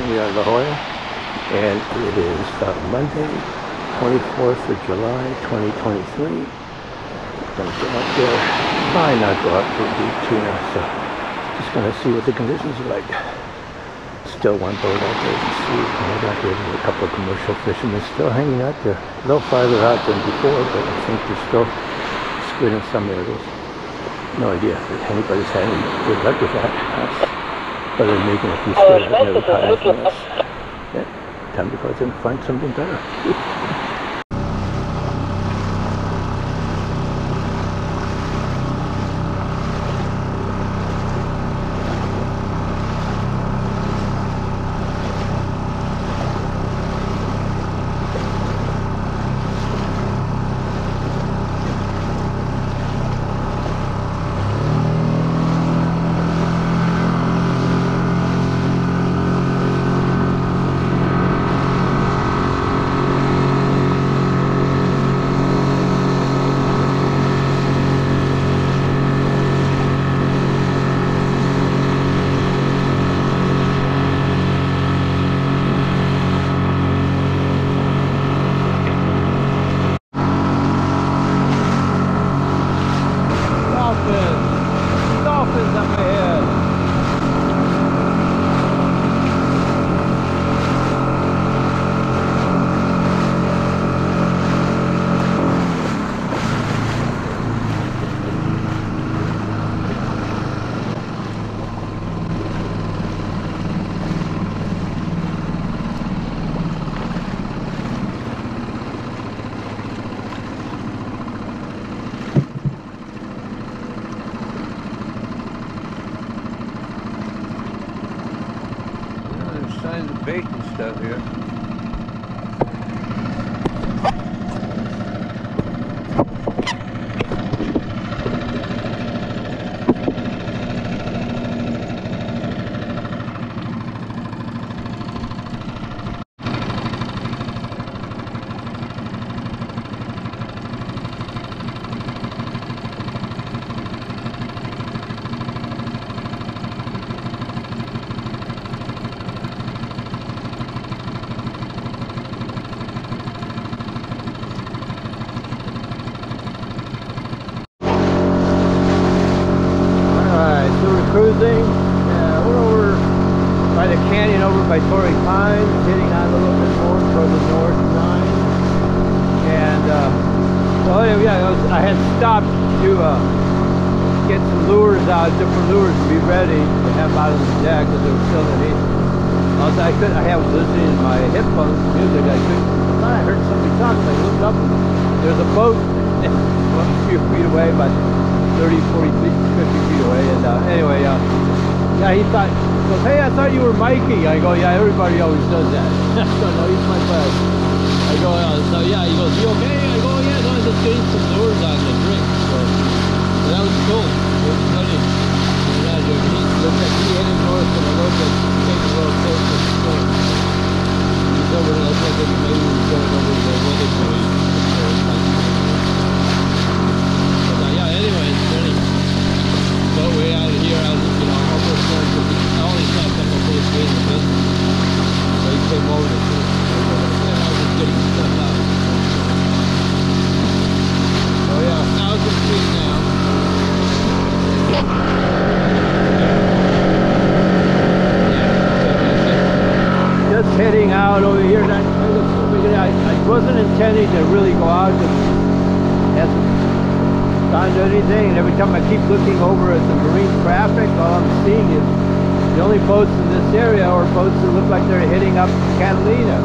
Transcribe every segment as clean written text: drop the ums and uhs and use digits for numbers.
We are in La Jolla, and it is Monday, 24th of July, 2023. Gonna go out there, might not go out to eat tuna, so just gonna see what the conditions are like. Still one boat out there to see. Maybe out there with a couple of commercial fishermen still hanging out there. A little farther out than before, but I think there's still squid in some areas. No idea if anybody's had any good luck with that. Other than making a few squid, I've never caught anything else. Yeah, time to go out there and find something better. Signs of bait and stuff here. Cruising, we're over by the canyon over by Torrey Pines, heading on a little bit more toward the north line. And well, yeah, I had stopped to get some lures out, different lures to be ready to have out on the deck because they were still in heat. I have listening in my headphones music. I thought I heard somebody talking. I looked up and there's a boat a few feet away, but 30, 40, 50 feet away, and anyway, yeah, he thought, he goes, hey, I thought you were Mikey. I go, yeah, everybody always does that. So, no, he's my bud. I go, so yeah, he goes, you okay? I go, yeah, no, I'm just getting some lures on the drink. So that was cool. It was funny. And he looked at me heading north, and I looked at getting a little close to the shore. He's over there, I think maybe he was going over the weather buoy. Anyway, it's funny. So way out of here, I was, almost going to I only saw a couple of days in the business. So he came over to see. I was just getting stuff out. So yeah, 1,000 feet now. Just heading out over here. I wasn't intending to really go out to not do anything, and every time I keep looking over at the marine traffic, all I'm seeing is the only boats in this area are boats that look like they're heading up Catalina.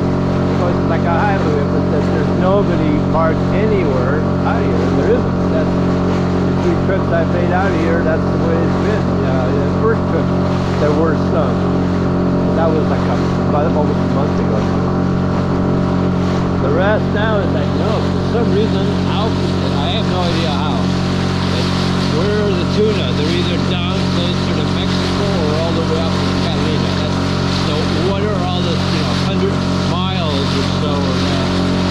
So it's like a highway, but there's nobody parked anywhere out here. There isn't. That's the 3 trips I've made out here. That's the way it's been. The first trip, there were some. That was like about almost a month ago. The rest now is like, no, for some reason, I have no idea how. Where are the tuna? They're either down closer to Mexico or all the way up to Catalina. So what are all the 100 miles or so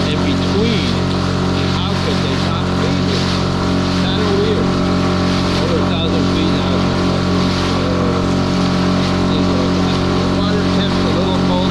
in between? And how could they not be here? Kind of weird. Over 1,000 feet now. The water temp's a little cold.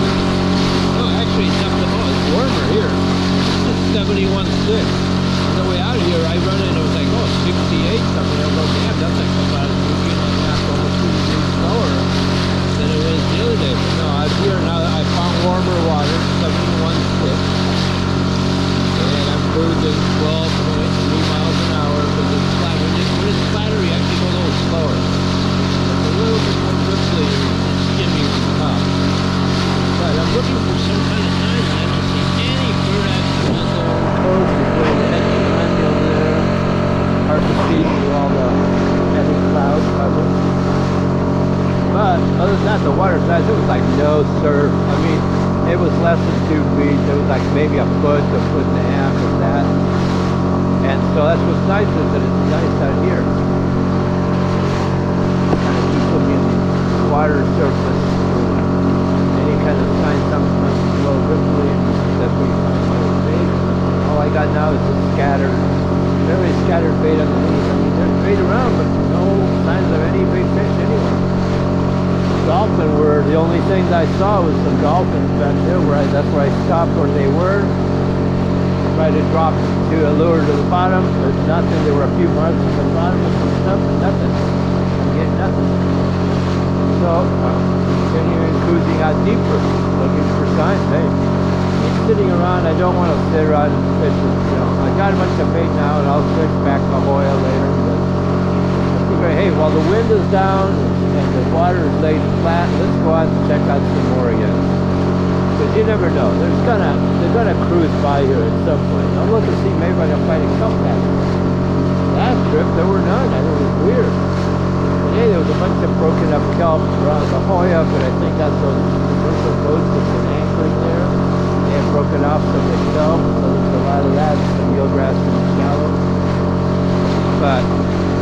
was less than 2 feet. It was like maybe a foot and a half of that. And so that's what's nice is that it's nice out here. Kind of keeps looking at the water surface. Any kind of sign, sometimes low rippling. That's where you find the bait. All I got now is a scattered, very scattered bait underneath. I mean, there's bait around, but no signs of any big fish anywhere. Dolphin were the only things I saw was some dolphins back there. That's where I stopped where they were. Tried to drop to a lure to the bottom. There's nothing. There were a few marks at the bottom of some stuff, but nothing. I'm getting nothing. So continuing cruising out deeper, looking for signs. Hey, keep sitting around. I don't want to sit around and fish. You know, I got a bunch of bait now, and I'll fish back La Jolla later. But I figure, hey, while the wind is down and the water is laid flat, let's go out and check out some more again. Because you never know. They're gonna cruise by here at some point. I'm looking to see maybe I can find a kelp patch. Last trip there were none. I thought it was weird. Today there was a bunch of broken up kelp around La Jolla, but I think that's those boats that's been anchored there. They have broken off some of the kelp, so there's a lot of that, some eelgrass in the shallow. But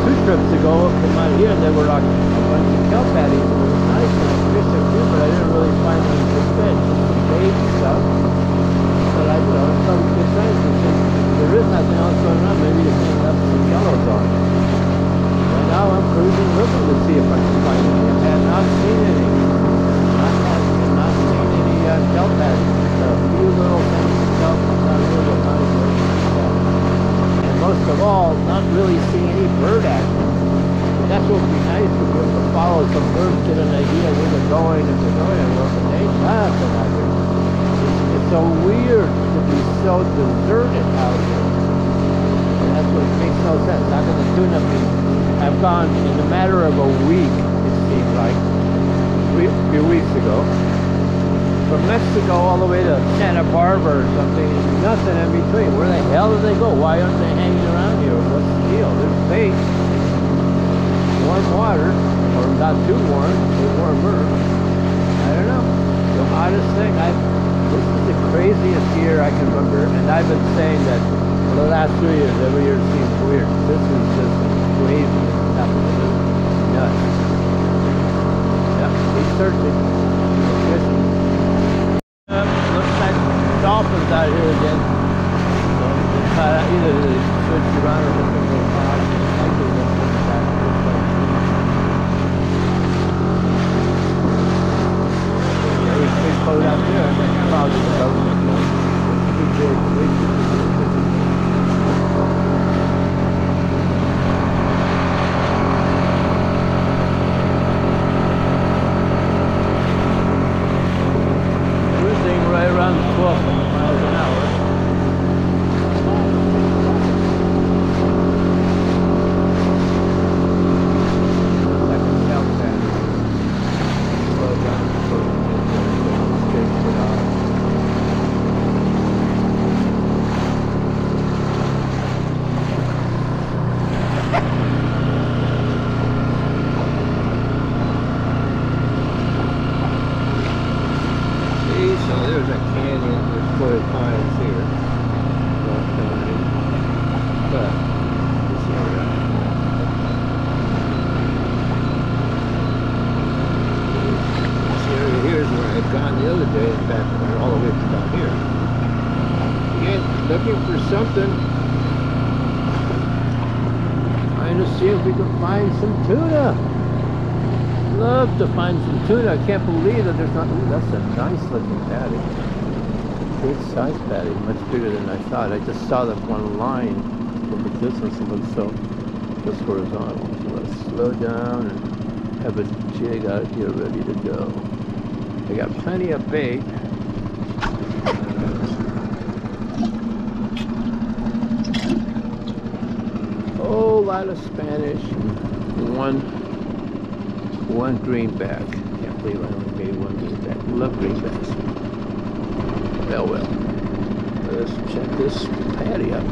2 trips ago, I came out here and there were like a bunch of kelp patties. It was nice and I fished a few, but I didn't really find any good fish. Some bait and stuff. But I, it's probably good signs because there is nothing else going on. Maybe you can have some yellows on it. Right now I'm cruising looking to see if I can find any. I have not seen any. Not seen any kelp patties. A few little things of kelp, not really a lot of birds like that. And most of all, not really seeing any bird action. That's what would be nice to be able to follow some birds, get an idea where they're going, if they're going anywhere, but they ain't nothing out here. It's so weird to be so deserted out here. And that's what makes no sense. How can the tuna have gone in a matter of a week, it seems like, a few weeks ago, from Mexico all the way to Santa Barbara or something, and nothing in between. Where the hell did they go? Why aren't they hanging around here? What's the deal? There's bait. Warm water, or not too warm, but warmer. I don't know. The oddest thing, this is the craziest year I can remember, and I've been saying that for the last 2 years, every year seems weird. This is just crazy, absolutely nuts. Yep, keep searching, fishing. Looks like dolphins out here again. So either they switch around or look at the pod. Likely they'll switch back this way. There's a big boat out there. That's probably the boat. It's too big. Cruising right around 12 miles an hour. Looking for something, trying to see if we can find some tuna. Love to find some tuna. I can't believe that there's not. Ooh, that's a nice looking patty. Good size patty, much bigger than I thought. I just saw that one line from the distance. It looks so just horizontal. So let's slow down and have a jig out here ready to go. I got plenty of bait. Whole lot of Spanish and one greenback. Can't believe I only made one greenback. Love greenbacks. Well. Let's check this patty out.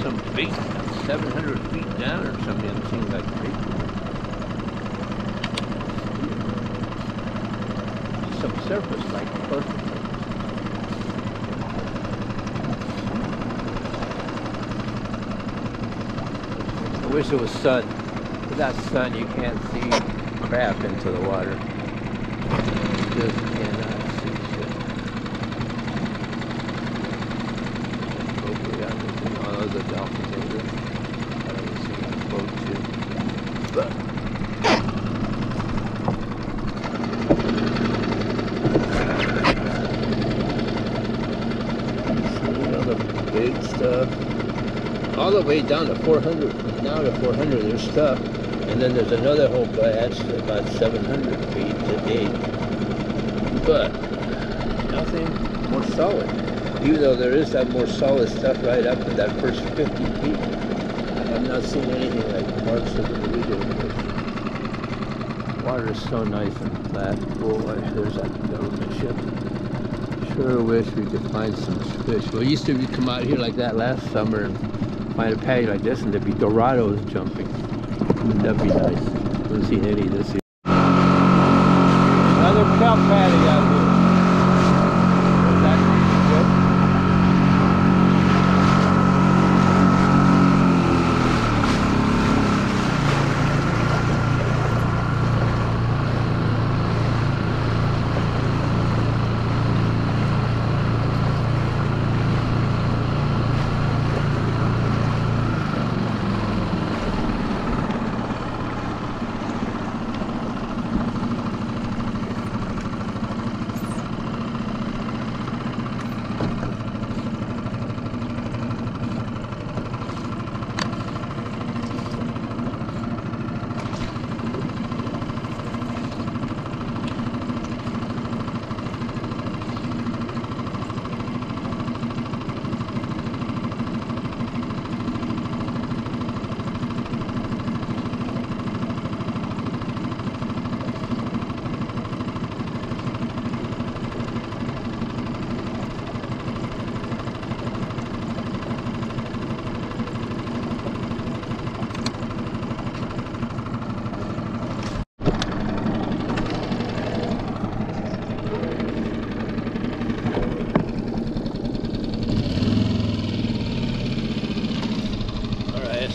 some bait 700 feet down or something. It seems like bait. Subsurface, like perfectly. I wish it was sun. Without sun, you can't see crap into the water. Just cannot see shit. Hopefully, oh, those are dolphins over there. I don't see a boat too. But big stuff all the way down to 400. Now to 400 there's stuff, and then there's another whole batch about 700 feet to date, but nothing more solid, even though there is that more solid stuff right up to that first 50 feet. I have not seen anything like marks of the video. Water is so nice and flat. Boy, there's that government ship. Sure wish we could find some fish. Well, used to come out here like that last summer and find a patty like this, and there'd be dorados jumping. That'd be nice. Haven't seen any this year. Another kelp patty out here. That's good.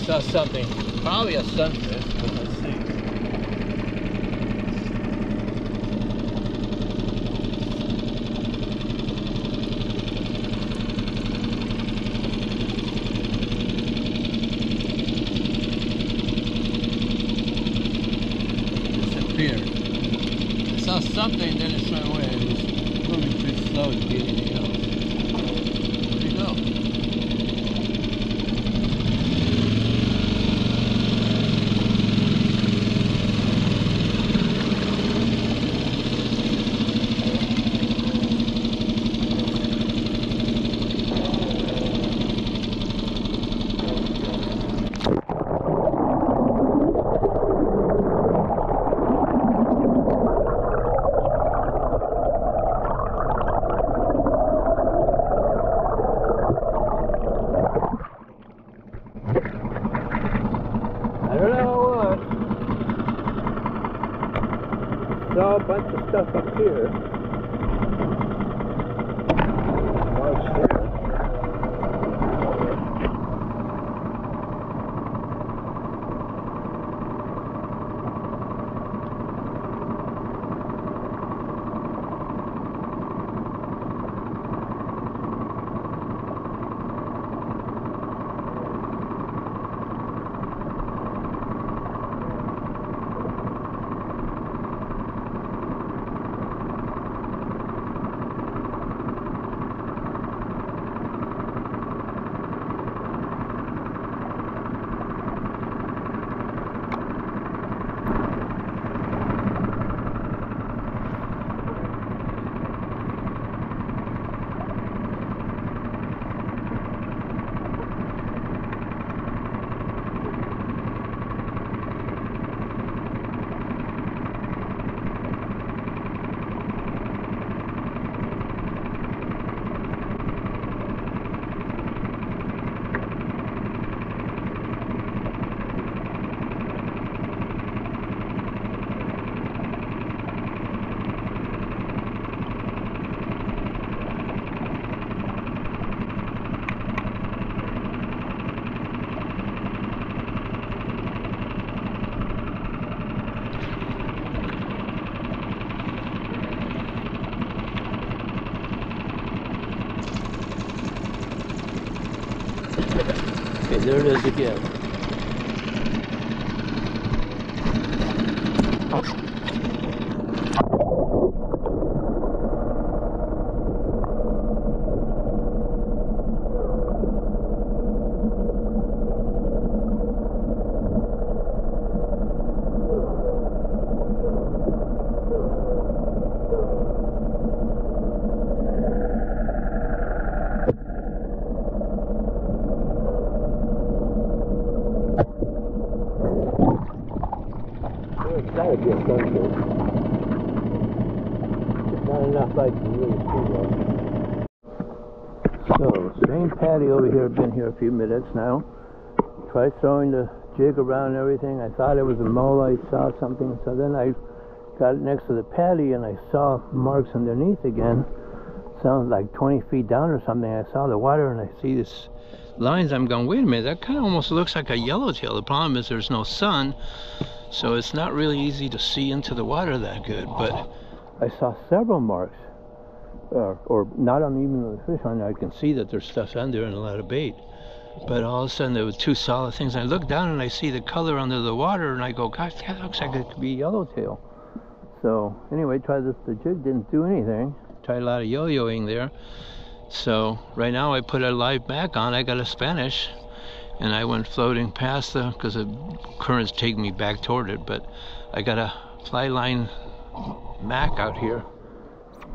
Saw something, probably a sunfish, but let's see. Disappeared. I saw something, then it swam away. It was moving too slow to be anything else. Where'd it go? Saw a bunch of stuff up here. Marks here. Okay, there it is again. Gotta be a sunfish. Not enough light to really see that. So, same patty over here. Been here a few minutes now. Tried throwing the jig around and everything. I thought it was a mole. I saw something. So then I got next to the patty and I saw marks underneath again. Sounds like 20 feet down or something. I saw the water and I see this lines. I'm going, wait a minute, that kind of almost looks like a yellowtail. The problem is there's no sun, so it's not really easy to see into the water that good. But I saw several marks, or not on even the fish on there. I can see that there's stuff under and a lot of bait. But all of a sudden there were two solid things. I look down and I see the color under the water and I go, gosh, that looks like it could be yellowtail. So anyway, tried this. The jig didn't do anything. Tried a lot of yo-yoing there. So right now I put a live back on. I got a Spanish and I went floating past the, because the currents take me back toward it, but I got a fly line Mac out here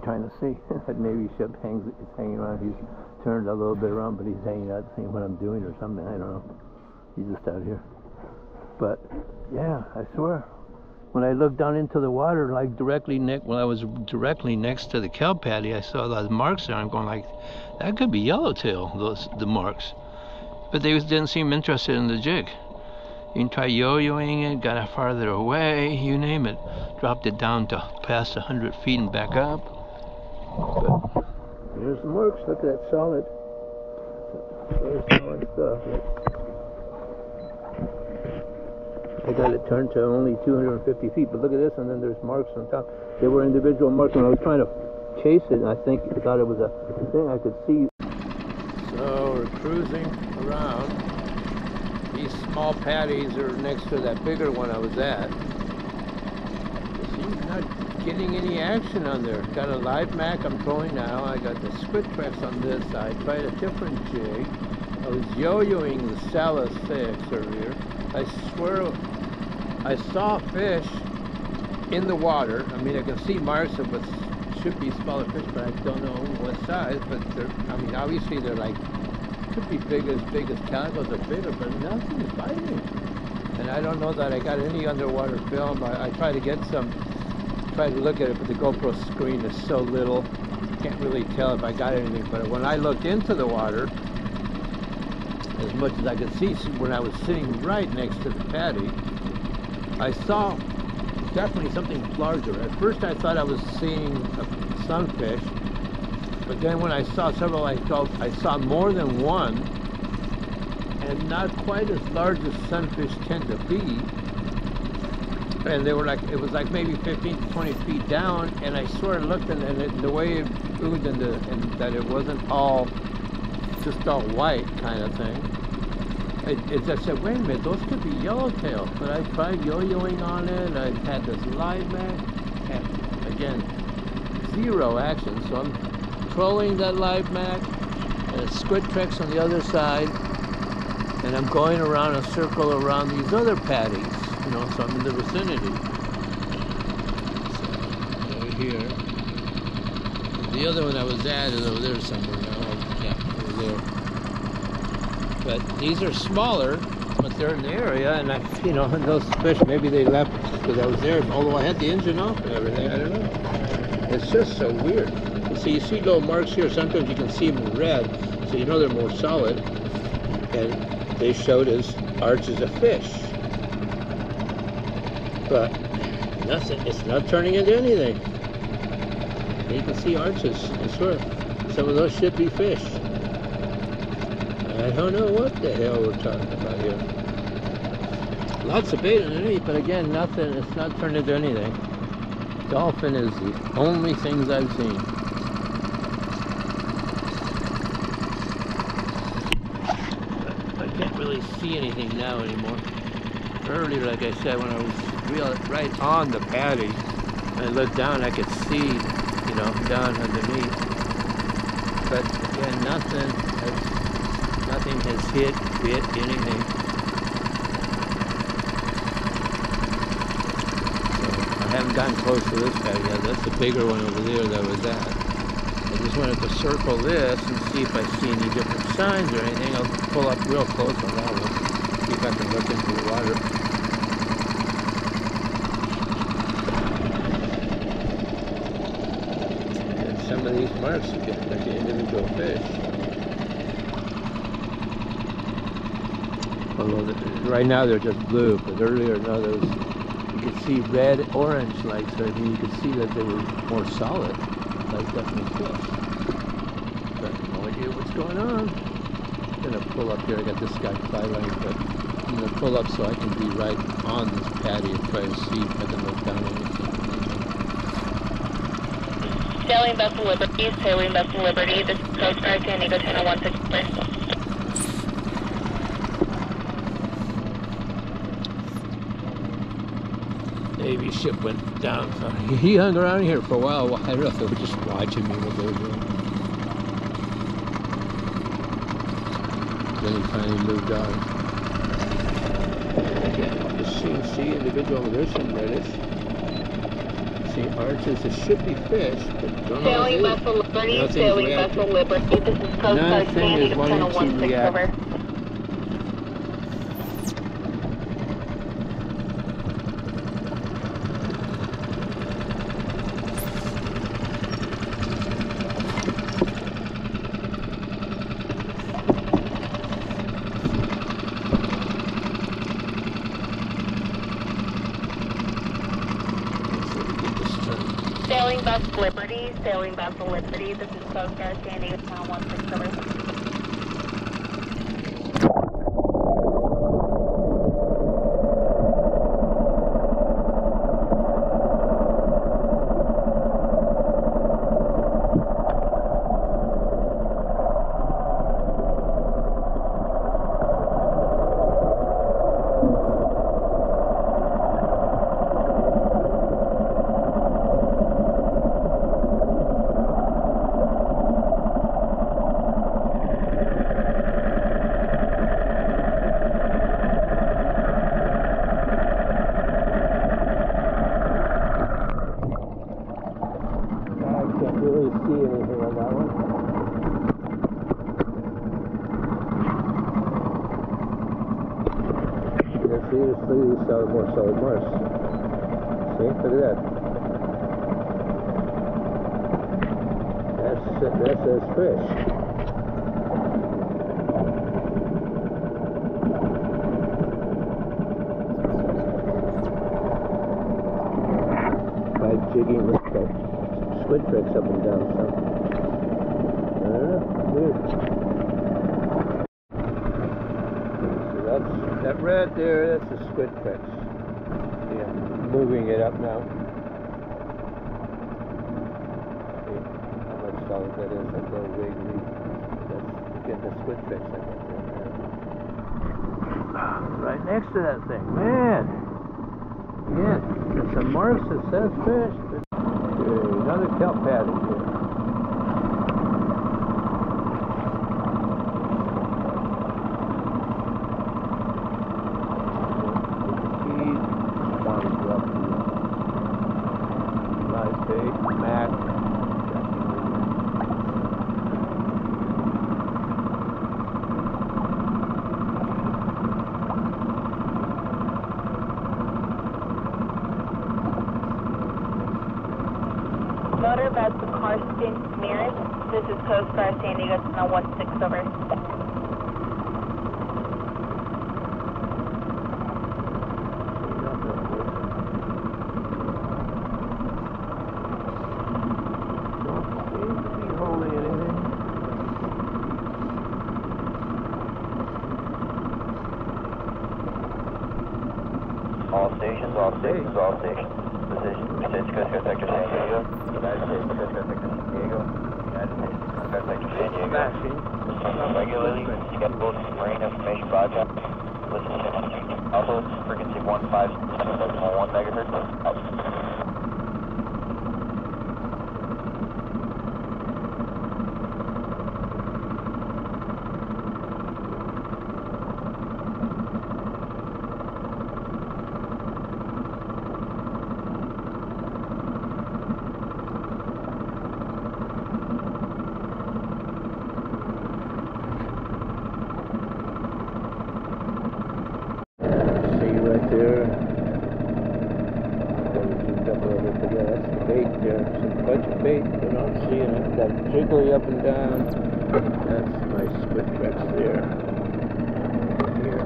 trying to see. That Navy ship is hanging around. He's turned a little bit around, but he's hanging out seeing what I'm doing or something. I don't know. He's just out here. But yeah, I swear, when I looked down into the water, like when I was directly next to the kelp patty, I saw those marks there. I'm going like, that could be yellowtail, the marks. But they didn't seem interested in the jig. You can try yo-yoing it, got it farther away, you name it. Dropped it down to past 100 feet and back up. But here's the marks. Look at that solid. There's solid stuff. I got it turned to only 250 feet, but look at this, and then there's marks on top. They were individual marks. When I was trying to chase it, and I thought it was a thing I could see. So we're cruising around. These small patties are next to that bigger one I was at. He's not getting any action on there. Got a live Mac I'm throwing now. I got the squid tracks on this side. Tried a different jig. I was yo-yoing the Salas 6 earlier. I swear I saw fish in the water. I mean, I can see marks of what should be smaller fish, but I don't know what size. But they're, I mean, obviously they're like, could be big as calicos or bigger, but nothing's biting. And I don't know that I got any underwater film. I tried to get some, tried to look at it, but the GoPro screen is so little, can't really tell if I got anything. But when I looked into the water, as much as I could see when I was sitting right next to the patty, I saw definitely something larger. At first I thought I was seeing a sunfish, but then when I saw several, I saw more than one, and not quite as large as sunfish tend to be. And they were like, it was like maybe 15 to 20 feet down, and I sort of looked, and the way it moved, and that it wasn't all just all white kind of thing. I said, wait a minute, those could be yellowtail. But I tried yo-yoing on it. I had this live Mac, and again, zero action. So I'm trolling that live Mac, and squid tracks on the other side, and I'm going around a circle around these other patties, you know, so I'm in the vicinity. So over here. The other one I was at is over there somewhere now. Yeah, over there. But these are smaller, but they're in the area, and you know, and those fish, maybe they left because I was there, although I had the engine off and everything, I don't know. It's just so weird. You see little marks here, sometimes you can see them in red, so you know they're more solid, and they showed as arches of fish. But nothing, it's not turning into anything. You can see arches, I swear. Some of those should be fish. I don't know what the hell we're talking about here. Lots of bait underneath, but again, nothing, it's not turned into anything. Dolphin is the only things I've seen. really see anything now anymore. Earlier, like I said, when I was right on the patty, I looked down, I could see, you know, down underneath. But again, nothing has hit, bit anything. So I haven't gotten close to this patty yet. That's the bigger one over there that was at. I just wanted to circle this and see if I see any different signs or anything. I'll pull up real close on that one, see if I can look into the water. And some of these marks you get like an individual fish. Although right now they're just blue, but earlier no, there was, you could see red, orange lights right here. You could see that they were more solid. Like definitely fish. But no idea what's going on. I'm gonna pull up here. I got this guy fly-line, but I'm gonna pull up so I can be right on this patty and try to see if I can look down anything. Sailing Vessel Liberty, Sailing Vessel Liberty. This is Coast Guard San Diego Tuna 164. Navy ship went down. So he hung around here for a while. I don't know if they were just watching me what they were doing. Then he finally moved on. Again, just see individual. There's some reddish. See arches. It should be fish, but don't know. Sailing Vessel Liberty, Sailing Vessel Liberty. This is Coast Guard San Diego Tuna 164. Sailing Vessel Liberty, Sailing Vessel Liberty. This is Coast Guard San Diego Tuna 164. See anything on that one? Yeah, see, these more solid marks. See, look at that. That says fish. By jigging with the squid tricks up and down, so weird. So that red there, that's the squid tricks. Yeah, moving it up now. See how much solid that is, that little wiggly. That's again the squid tricks I got there. Right next to that thing, man. Yeah, there's some marks that says fish. Another kelp patty here. Nice bait, mac. Motor vessel Karsten Mears. This is Coast Guard San Diego Tuna 160 over. All stations, all stations. Position, States Coast Guard Sector San Diego. United States Coast Guard Sector San Diego. United States Coast Guard Sector San Diego. Smashing. Regularly scheduled marine information broadcast. Listen to also frequency 157.1 megahertz. Out. There, that's the bait there. Some bunch of bait, you don't see it. That jiggly up and down. That's my split tracks there. Here.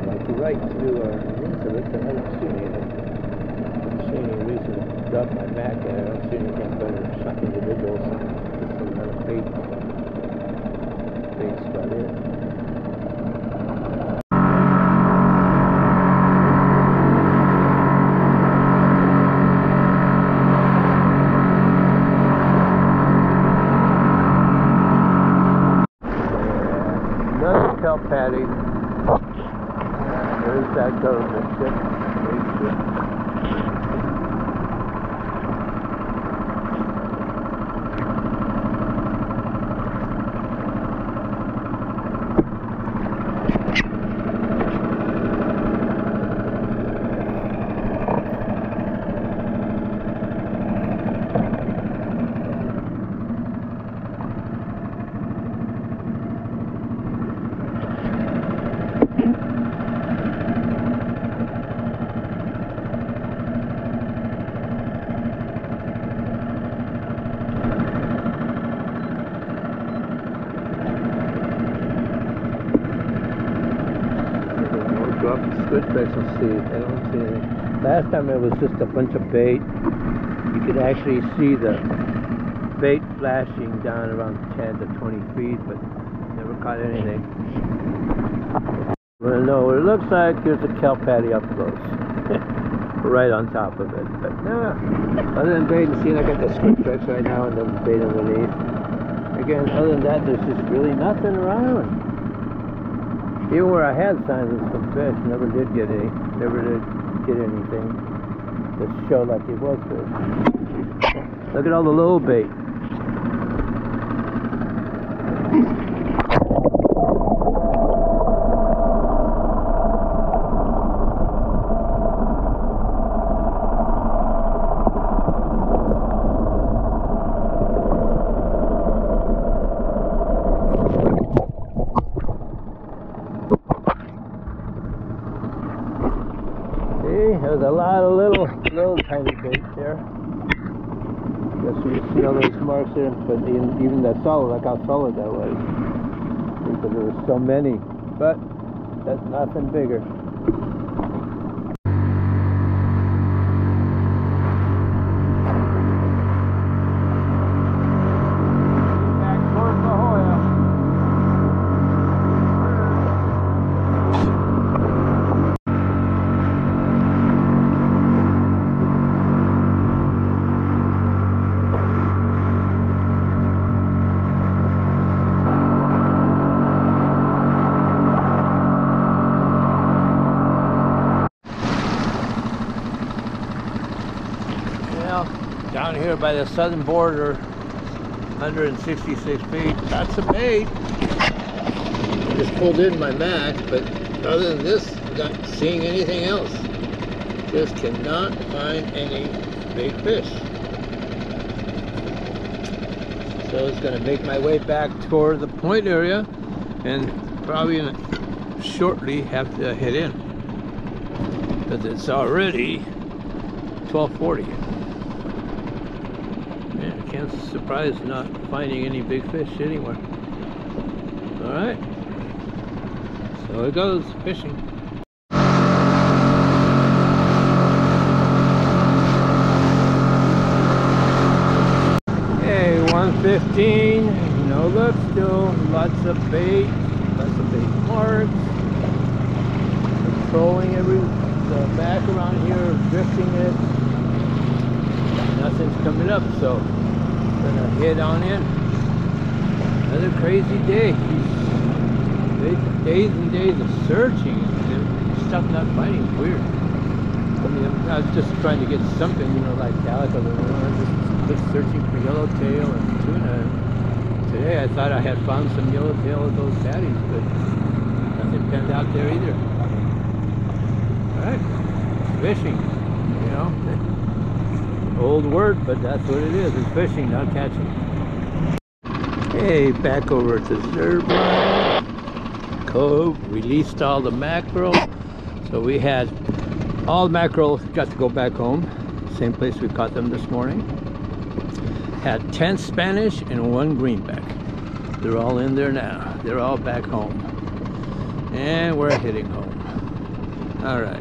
Like right through into it, but I don't see anything. I don't see any reason to drop my Mac in. I don't see anything but some individuals. Just some kind of bait. Bait's about it. Tell Patty, there's that government ship, big ship. Go up the switch tracks and see. I don't see anything. Last time it was just a bunch of bait. You could actually see the bait flashing down around 10 to 20 feet, but never caught anything. Well, no, it looks like there's a kelp patty up close. Right on top of it. But no, other than bait and seeing, I got the switch tracks right now and the bait underneath. Again, other than that, there's just really nothing around. Even where I had signs of some fish, never did get any. Never did get anything that showed like it was fish. Look at all the little bait. There's a lot of little tiny baits there. Guess you see all those marks there, but even that solid, look how solid that was. Because there were so many, but that's nothing bigger. Back towards La Jolla. Down here by the southern border, 166 feet, got some bait. I just pulled in my Mac, but other than this, I'm not seeing anything else. Just cannot find any big fish. So it's going to make my way back toward the point area and probably shortly have to head in. Because it's already 12:40. Can't surprise not finding any big fish anywhere. Alright, so it goes fishing. Okay, 1:15, no luck still, lots of bait marks. Patrolling the back around here, drifting it. Nothing's coming up, so I'm gonna head on in. Another crazy day. Days and days of searching. Stuff not finding. Weird. I mean, I was just trying to get something, you know, like calico. Just searching for yellowtail and tuna. Today I thought I had found some yellowtail of those fatties, but nothing panned out there either. Alright, fishing, you know. Old word, but that's what it is. It's fishing, not catching. Hey, back over at the Zerbline Cove. Released all the mackerel. So we had all the mackerel got to go back home. Same place we caught them this morning. Had 10 Spanish and 1 greenback. They're all in there now. They're all back home. And we're heading home. All right.